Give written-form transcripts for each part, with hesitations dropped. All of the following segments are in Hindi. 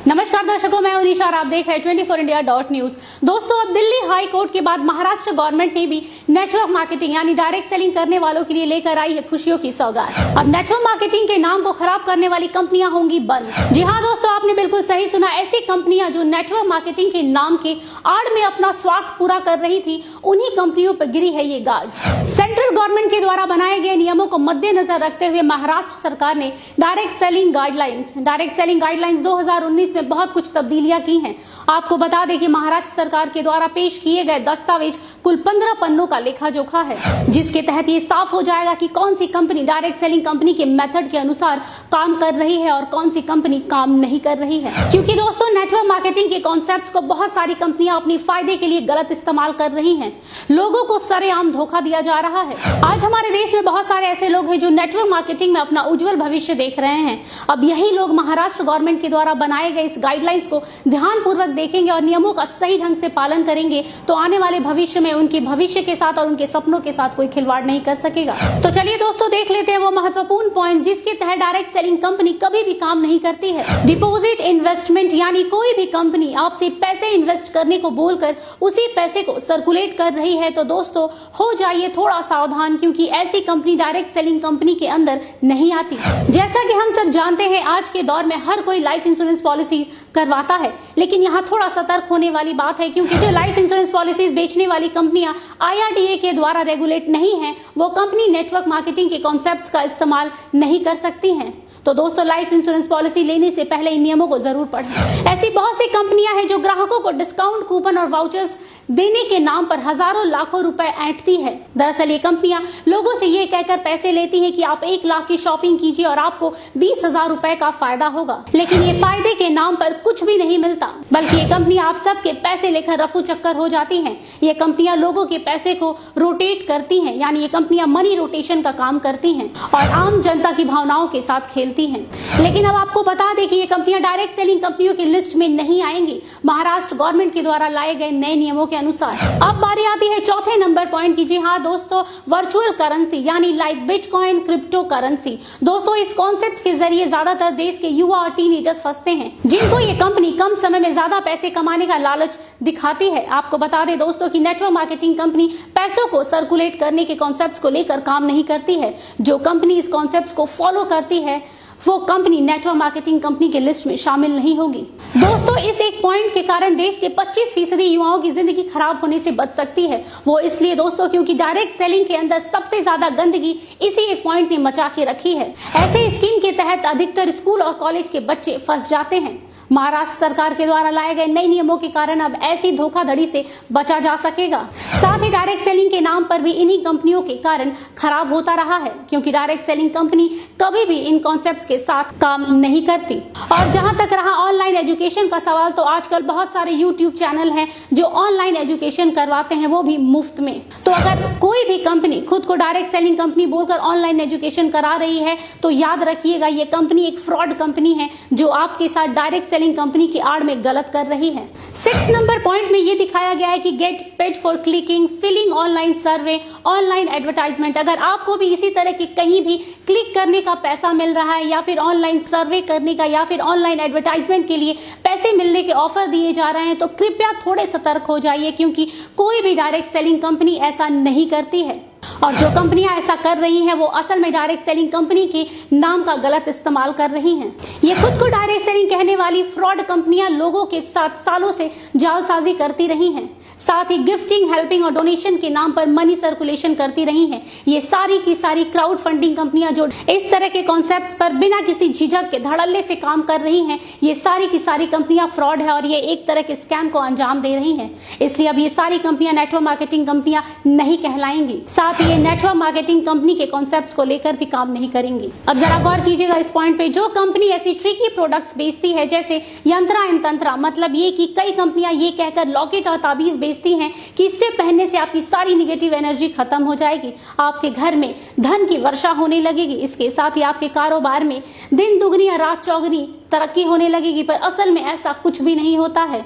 नमस्कार दर्शकों, मैं उनिशा और आप देख रहे हैं 24india.news। दोस्तों, अब दिल्ली हाई कोर्ट के बाद महाराष्ट्र गवर्नमेंट ने भी नेटवर्क मार्केटिंग यानी डायरेक्ट सेलिंग करने वालों के लिए लेकर आई है खुशियों की सौगात। अब नेटवर्क मार्केटिंग के नाम को खराब करने वाली कंपनियां होंगी बंद। जी हाँ दोस्तों, आपने बिल्कुल सही सुना। ऐसी कंपनियां जो नेटवर्क मार्केटिंग के नाम के आड़ में अपना स्वार्थ पूरा कर रही थी, उन्हीं कंपनियों पर गिरी है ये गाज। सेंट्रल गवर्नमेंट के द्वारा बनाए गए नियमों को मद्देनजर रखते हुए महाराष्ट्र सरकार ने डायरेक्ट सेलिंग गाइडलाइंस 2019 में बहुत कुछ तब्दीलियां की हैं। आपको बता दें कि महाराष्ट्र सरकार के द्वारा पेश किए गए दस्तावेज कुल 15 पन्नों का लेखा जोखा है, जिसके तहत ये साफ हो जाएगा कि कौन सी कंपनी डायरेक्ट सेलिंग कंपनी के मेथड के अनुसार काम कर रही है और कौन सी कंपनी काम नहीं कर रही है। क्योंकि दोस्तों, नेटवर्क मार्केटिंग के कॉन्सेप्ट्स को बहुत सारी कंपनियां अपनी फायदे के लिए गलत इस्तेमाल कर रही हैं। लोगों को सरेआम धोखा दिया जा रहा है। आज हमारे देश में बहुत सारे ऐसे लोग हैं जो नेटवर्क मार्केटिंग में अपना उज्जवल भविष्य देख रहे हैं। अब यही लोग महाराष्ट्र गवर्नमेंट के द्वारा बनाए गए इस गाइडलाइंस को ध्यानपूर्वक देखेंगे और नियमों का सही ढंग से पालन करेंगे तो आने वाले भविष्य में उनके भविष्य के साथ और उनके सपनों के साथ कोई खिलवाड़ नहीं कर सकेगा। तो चलिए दोस्तों, देख लेते हैं वो महत्वपूर्ण पॉइंट जिसके तहत डायरेक्ट सेलिंग कंपनी कभी भी काम नहीं करती है। डिपॉजिट इन्वेस्टमेंट यानी कोई भी कंपनी आपसे पैसे इन्वेस्ट करने को बोलकर उसी पैसे को सर्कुलेट कर रही है तो दोस्तों हो जाइए थोड़ा सावधान, क्योंकि ऐसी कंपनी डायरेक्ट सेलिंग कंपनी के अंदर नहीं आती। जैसा कि हम सब जानते हैं, आज के दौर में हर कोई लाइफ इंश्योरेंस पॉलिसी करवाता है, लेकिन यहाँ थोड़ा सतर्क होने वाली बात है, क्योंकि जो लाइफ इंश्योरेंस पॉलिसीज बेचने वाली कंपनियां IRDA के द्वारा रेगुलेट नहीं है, वो कंपनी नेटवर्क मार्केटिंग के कॉन्सेप्ट्स का इस्तेमाल नहीं कर सकती हैं। तो दोस्तों, लाइफ इंश्योरेंस पॉलिसी लेने से पहले इन नियमों को जरूर पढ़ें। ऐसी बहुत सी कंपनियां हैं जो ग्राहकों को डिस्काउंट कूपन और वाउचर्स देने के नाम पर हजारों लाखों रुपए ऐंठती है। दरअसल ये कंपनियां लोगों से ये कहकर पैसे लेती हैं कि आप 1 लाख की शॉपिंग कीजिए और आपको 20,000 रुपए का फायदा होगा, लेकिन ये फायदे के नाम पर कुछ भी नहीं मिलता, बल्कि ये कंपनियां आप सबके पैसे लेकर रफू चक्कर हो जाती हैं। ये कंपनियां लोगों के पैसे को रोटेट करती हैं, यानी ये कंपनियां मनी रोटेशन का काम करती हैं और आम जनता की भावनाओं के साथ खेलती हैं। लेकिन अब आपको बता दें कि ये कंपनियां डायरेक्ट सेलिंग कंपनियों की लिस्ट में नहीं आएंगी महाराष्ट्र गवर्नमेंट के द्वारा लाए गए नए नियमों के अनुसार। अब बारी आती है चौथे नंबर पॉइंट की। जी हाँ दोस्तों, वर्चुअल करेंसी यानी लाइक बिटकॉइन, क्रिप्टो करेंसी। दोस्तों, इस कॉन्सेप्ट के जरिए ज्यादातर देश के युवा और टीनेजर्स फंसते हैं, जिनको ये कंपनी कम समय में ज्यादा पैसे कमाने का लालच दिखाती है। आपको बता दें दोस्तों कि नेटवर्क मार्केटिंग कंपनी पैसों को सर्कुलेट करने के कॉन्सेप्ट को लेकर काम नहीं करती है। जो कंपनी इस कॉन्सेप्ट को फॉलो करती है वो कंपनी नेटवर्क मार्केटिंग कंपनी के लिस्ट में शामिल नहीं होगी। दोस्तों, इस एक पॉइंट के कारण देश के 25% युवाओं की जिंदगी खराब होने से बच सकती है। वो इसलिए दोस्तों क्योंकि डायरेक्ट सेलिंग के अंदर सबसे ज्यादा गंदगी इसी एक पॉइंट ने मचा के रखी है। ऐसे स्कीम के तहत अधिकतर स्कूल और कॉलेज के बच्चे फंस जाते हैं। महाराष्ट्र सरकार के द्वारा लाए गए नए नियमों के कारण अब ऐसी धोखाधड़ी से बचा जा सकेगा। साथ ही डायरेक्ट सेलिंग के नाम पर भी इन्हीं कंपनियों के कारण खराब होता रहा है, क्योंकि डायरेक्ट सेलिंग कंपनी कभी भी इन कॉन्सेप्ट्स के साथ काम नहीं करती। और जहां तक रहा ऑनलाइन एजुकेशन का सवाल, तो आजकल बहुत सारे यूट्यूब चैनल हैं जो ऑनलाइन एजुकेशन करवाते हैं, वो भी मुफ्त में। तो अगर कोई भी कंपनी खुद को डायरेक्ट सेलिंग कंपनी बोलकर ऑनलाइन एजुकेशन करा रही है तो याद रखिएगा, ये कंपनी एक फ्रॉड कंपनी है जो आपके साथ डायरेक्ट सेलिंग कंपनी की आड़ में गलत कर रही है। 6 नंबर पॉइंट में ये दिखाया गया है कि get paid for clicking, filling online survey, online advertisement. अगर आपको भी इसी तरह की कहीं भी क्लिक करने का पैसा मिल रहा है या फिर ऑनलाइन सर्वे करने का या फिर ऑनलाइन एडवर्टाइजमेंट के लिए पैसे मिलने के ऑफर दिए जा रहे हैं तो कृपया थोड़े सतर्क हो जाइए, क्योंकि कोई भी डायरेक्ट सेलिंग कंपनी ऐसा नहीं करती है। और जो कंपनियां ऐसा कर रही हैं वो असल में डायरेक्ट सेलिंग कंपनी के नाम का गलत इस्तेमाल कर रही हैं। ये खुद को डायरेक्ट सेलिंग कहने वाली फ्रॉड कंपनियां लोगों के साथ सालों से जालसाजी करती रही हैं। साथ ही गिफ्टिंग, हेल्पिंग और डोनेशन के नाम पर मनी सर्कुलेशन करती रही हैं। ये सारी की सारी क्राउड फंडिंग कंपनियां जो इस तरह के कॉन्सेप्ट्स पर बिना किसी झिझक के धड़ल्ले से काम कर रही हैं, ये सारी की सारी कंपनियां फ्रॉड है और ये एक तरह के स्कैम को अंजाम दे रही हैं। इसलिए अब ये सारी कंपनियां नेटवर्क मार्केटिंग कंपनियां नहीं कहलाएंगी। साथ ही ये नेटवर्क मार्केटिंग कंपनी के कॉन्सेप्ट्स को लेकर भी काम नहीं करेंगी। अब जरा गौर कीजिएगा इस पॉइंट पे, जो कंपनी ऐसी ट्रिकी प्रोडक्ट्स बेचती है जैसे यंत्रा एंड तंत्रा, मतलब ये कि कई कंपनियां ये कहकर लॉकेट और ताबीज बेचती हैं कि इससे पहनने से आपकी सारी निगेटिव एनर्जी खत्म हो जाएगी, आपके घर में धन की वर्षा होने लगेगी, इसके साथ ही आपके कारोबार में दिन दुगनी या रात चौगनी तरक्की होने लगेगी। पर असल में ऐसा कुछ भी नहीं होता है।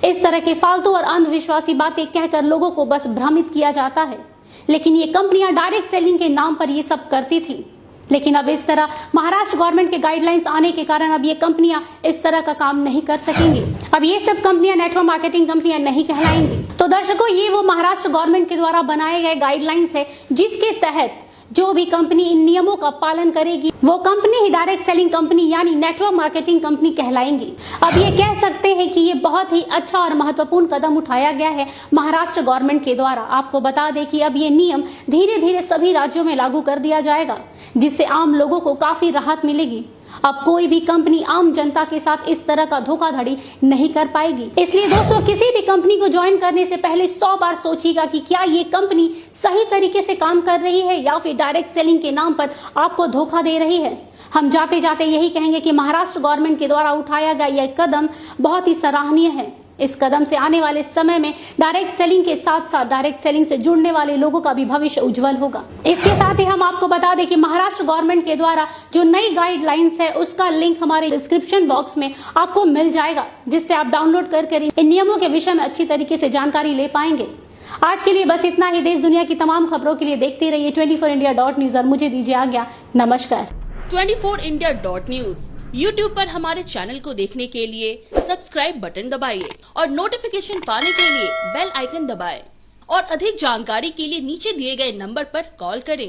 इस तरह के फालतू और अंधविश्वासी बातें कहकर लोगों को बस भ्रमित किया जाता है। लेकिन ये कंपनियां डायरेक्ट सेलिंग के नाम पर ये सब करती थी। लेकिन अब इस तरह महाराष्ट्र गवर्नमेंट के गाइडलाइंस आने के कारण अब ये कंपनियां इस तरह का काम नहीं कर सकेंगी। अब ये सब कंपनियां नेटवर्क मार्केटिंग कंपनियां नहीं कहलाएंगी। तो दर्शकों, ये वो महाराष्ट्र गवर्नमेंट के द्वारा बनाए गए गाइडलाइंस है जिसके तहत जो भी कंपनी इन नियमों का पालन करेगी वो कंपनी ही डायरेक्ट सेलिंग कंपनी यानी नेटवर्क मार्केटिंग कंपनी कहलाएंगी। अब ये कह सकते हैं कि ये बहुत ही अच्छा और महत्वपूर्ण कदम उठाया गया है महाराष्ट्र गवर्नमेंट के द्वारा। आपको बता दें कि अब ये नियम धीरे धीरे सभी राज्यों में लागू कर दिया जाएगा, जिससे आम लोगों को काफी राहत मिलेगी। अब कोई भी कंपनी आम जनता के साथ इस तरह का धोखाधड़ी नहीं कर पाएगी। इसलिए दोस्तों, किसी भी कंपनी को ज्वाइन करने से पहले 100 बार सोचिएगा कि क्या ये कंपनी सही तरीके से काम कर रही है या फिर डायरेक्ट सेलिंग के नाम पर आपको धोखा दे रही है। हम जाते जाते यही कहेंगे कि महाराष्ट्र गवर्नमेंट के द्वारा उठाया गया यह कदम बहुत ही सराहनीय है। इस कदम से आने वाले समय में डायरेक्ट सेलिंग के साथ साथ डायरेक्ट सेलिंग से जुड़ने वाले लोगों का भी भविष्य उज्जवल होगा। इसके साथ ही हम आपको बता दें कि महाराष्ट्र गवर्नमेंट के द्वारा जो नई गाइडलाइंस है उसका लिंक हमारे डिस्क्रिप्शन बॉक्स में आपको मिल जाएगा, जिससे आप डाउनलोड कर इन नियमों के विषय में अच्छी तरीके से जानकारी ले पाएंगे। आज के लिए बस इतना ही। देश दुनिया की तमाम खबरों के लिए देखते रहिए 24india.news और मुझे दीजिए आज्ञा। नमस्कार। 24india.news YouTube पर हमारे चैनल को देखने के लिए सब्सक्राइब बटन दबाइए और नोटिफिकेशन पाने के लिए बेल आइकन दबाएं और अधिक जानकारी के लिए नीचे दिए गए नंबर पर कॉल करें।